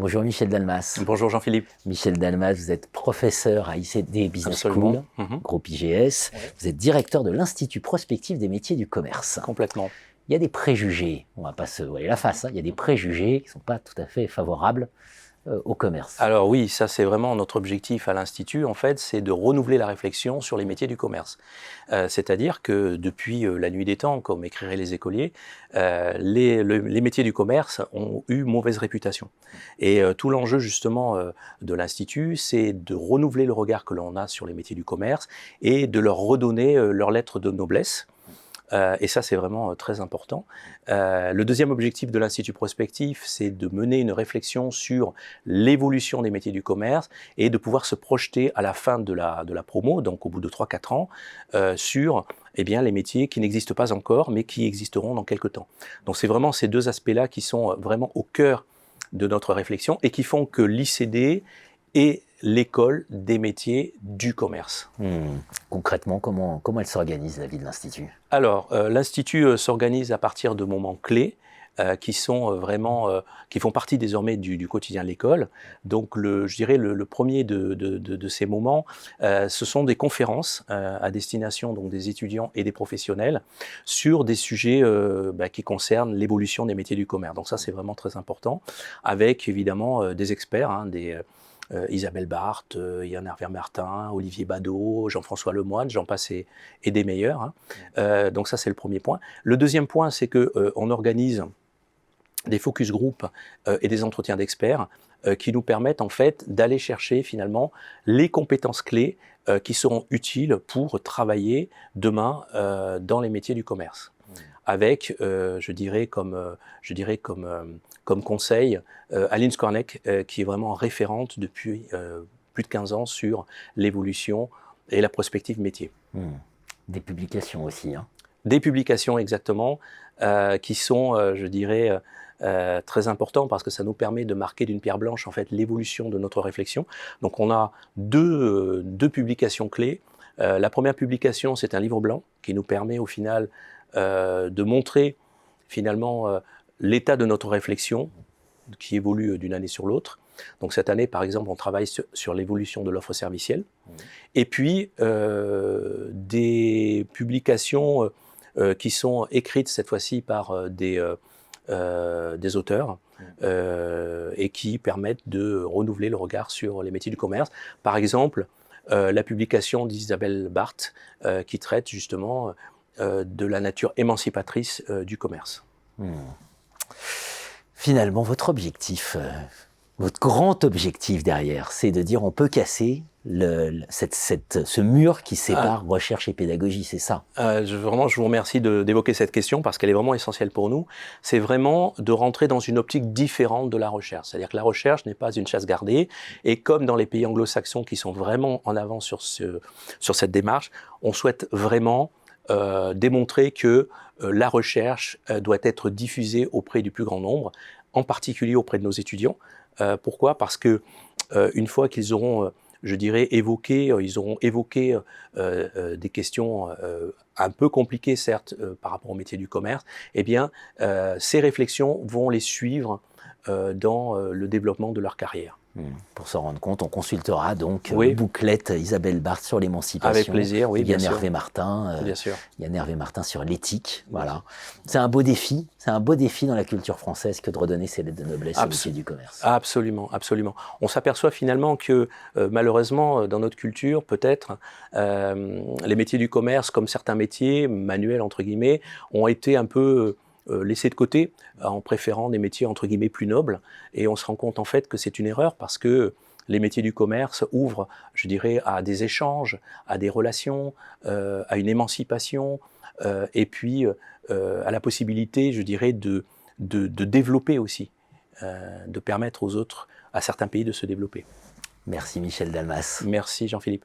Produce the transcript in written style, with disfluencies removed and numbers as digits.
Bonjour Michel Dalmas. Bonjour Jean-Philippe. Michel Dalmas, vous êtes professeur à ICD Business Absolument. School, groupe IGS. Ouais. Vous êtes directeur de l'Institut prospectif des métiers du commerce. Complètement. Il y a des préjugés, on ne va pas se voiler la face, il y a des préjugés qui ne sont pas tout à fait favorables au commerce. Alors oui, ça c'est vraiment notre objectif à l'Institut, en fait, c'est de renouveler la réflexion sur les métiers du commerce. C'est-à-dire que depuis la nuit des temps, comme écriraient les écoliers, les métiers du commerce ont eu mauvaise réputation. Et tout l'enjeu justement de l'Institut, c'est de renouveler le regard que l'on a sur les métiers du commerce et de leur redonner leur lettre de noblesse. Et ça, c'est vraiment très important. Le deuxième objectif de l'Institut prospectif, c'est de mener une réflexion sur l'évolution des métiers du commerce et de pouvoir se projeter à la fin de la promo, donc au bout de 3-4 ans, sur les métiers qui n'existent pas encore, mais qui existeront dans quelques temps. Donc c'est vraiment ces deux aspects-là qui sont vraiment au cœur de notre réflexion et qui font que l'ICD est l'école des métiers du commerce. Concrètement, comment elle s'organise, la vie de l'Institut? Alors, l'Institut s'organise à partir de moments clés qui sont qui font partie désormais du quotidien de l'école. Donc, je dirais le premier de ces moments, ce sont des conférences à destination donc, des étudiants et des professionnels sur des sujets qui concernent l'évolution des métiers du commerce. Donc ça, c'est vraiment très important, avec évidemment des experts, Isabelle Barthes, Yann Hervé Martin, Olivier Badeau, Jean-François Lemoine, j'en passe et des meilleurs. Donc ça, c'est le premier point. Le deuxième point, c'est qu'on organise des focus group et des entretiens d'experts qui nous permettent en fait d'aller chercher finalement les compétences clés qui seront utiles pour travailler demain dans les métiers du commerce. Avec, je dirais comme conseil, Aline Skornek, qui est vraiment référente depuis plus de 15 ans sur l'évolution et la prospective métier. Des publications aussi. Des publications, exactement, qui sont, je dirais, très importantes parce que ça nous permet de marquer d'une pierre blanche en fait, l'évolution de notre réflexion. Donc on a deux publications clés. La première publication, c'est un livre blanc qui nous permet au final de montrer finalement l'état de notre réflexion qui évolue d'une année sur l'autre. Donc cette année, par exemple, on travaille sur l'évolution de l'offre servicielle. Et puis, des publications qui sont écrites cette fois-ci par des auteurs et qui permettent de renouveler le regard sur les métiers du commerce. Par exemple, la publication d'Isabelle Barthes qui traite justement de la nature émancipatrice du commerce. Finalement, votre objectif, votre grand objectif derrière, c'est de dire on peut casser ce mur qui sépare recherche et pédagogie, c'est ça? Je vous remercie d'évoquer cette question parce qu'elle est vraiment essentielle pour nous. C'est vraiment de rentrer dans une optique différente de la recherche. C'est-à-dire que la recherche n'est pas une chasse gardée et comme dans les pays anglo-saxons qui sont vraiment en avant sur cette démarche, on souhaite vraiment démontrer que la recherche doit être diffusée auprès du plus grand nombre, en particulier auprès de nos étudiants. Pourquoi? Parce que une fois qu'ils auront, je dirais, évoqué des questions un peu compliquées, certes, par rapport au métier du commerce, eh bien, ces réflexions vont les suivre dans le développement de leur carrière. Pour s'en rendre compte, on consultera donc bouclette Isabelle Barthes sur l'émancipation. Avec plaisir, oui, Yann Hervé Martin, bien sûr. Yann Hervé Martin sur l'éthique. Voilà. C'est un beau défi. C'est un beau défi dans la culture française que de redonner ces lettres de noblesse au métier du commerce. Absolument, absolument. On s'aperçoit finalement que malheureusement, dans notre culture, peut-être, les métiers du commerce, comme certains métiers manuels entre guillemets, ont été un peu laissés de côté en préférant des métiers entre guillemets plus nobles et on se rend compte en fait que c'est une erreur parce que les métiers du commerce ouvrent, je dirais, à des échanges, à des relations, à une émancipation et puis à la possibilité, je dirais, de développer aussi, de permettre aux autres, à certains pays de se développer. Merci Michel Dalmas. Merci Jean-Philippe.